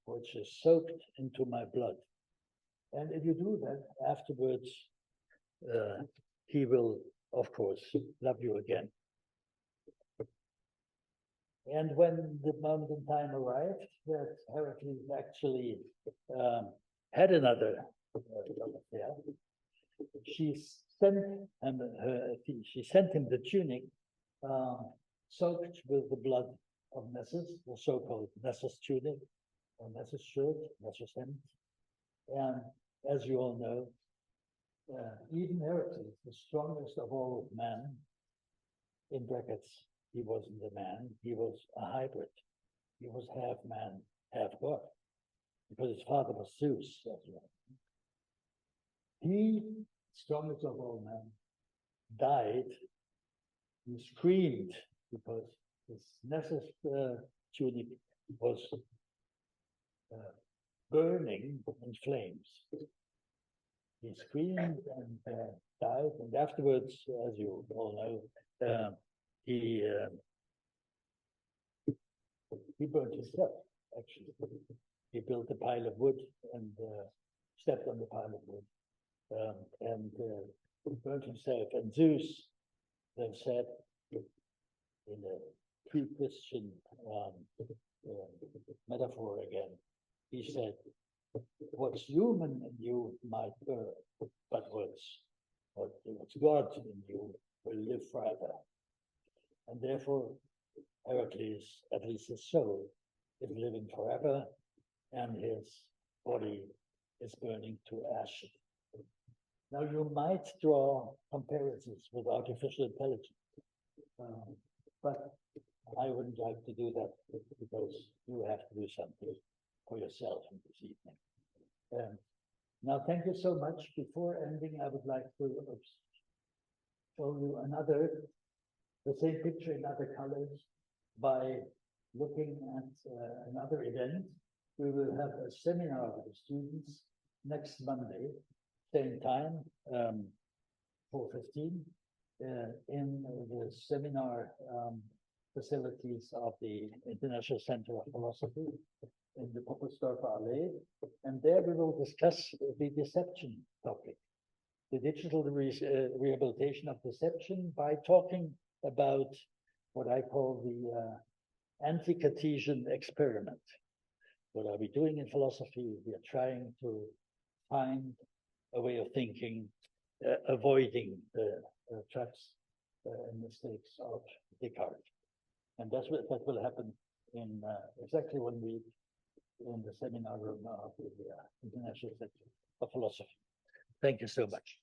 which is soaked into my blood. And if you do that, afterwards, he will, of course, love you again. And when the moment in time arrived that Heracles actually had another love affair, she sent him the tunic soaked with the blood of Nessus, the so-called Nessus tunic, or Nessus shirt, Nessus hemp. And as you all know, even Heracles, the strongest of all men, in brackets, he wasn't a man, he was a hybrid. He was half man, half God, because his father was Zeus as well. He, strongest of all men, died. He screamed because his Nessus tunic was burning in flames. He screamed and died, and afterwards, as you all know, he burned himself, actually. He built a pile of wood and stepped on the pile of wood and burned himself. And Zeus then said, in a pre-Christian metaphor again, he said, what's human in you might burn, but what's God in you will live forever. And therefore, Heracles, at least his soul, is living forever, and his body is burning to ashes. Now, you might draw comparisons with artificial intelligence, but I wouldn't like to do that because you have to do something for yourself in this evening. Now, thank you so much. Before ending, I would like to show you the same picture in other colors by looking at another event. We will have a seminar with the students next Monday, same time, 4:15, in the seminar facilities of the International Center of Philosophy in the Poppelsdorfer Allee. And there we will discuss the deception topic, the digital rehabilitation of deception, by talking about what I call the anti-Cartesian experiment. What are we doing in philosophy? We are trying to find a way of thinking, avoiding the traps and mistakes of Descartes. And that will happen in exactly 1 week in the seminar room of the International Center of Philosophy. Thank you so much.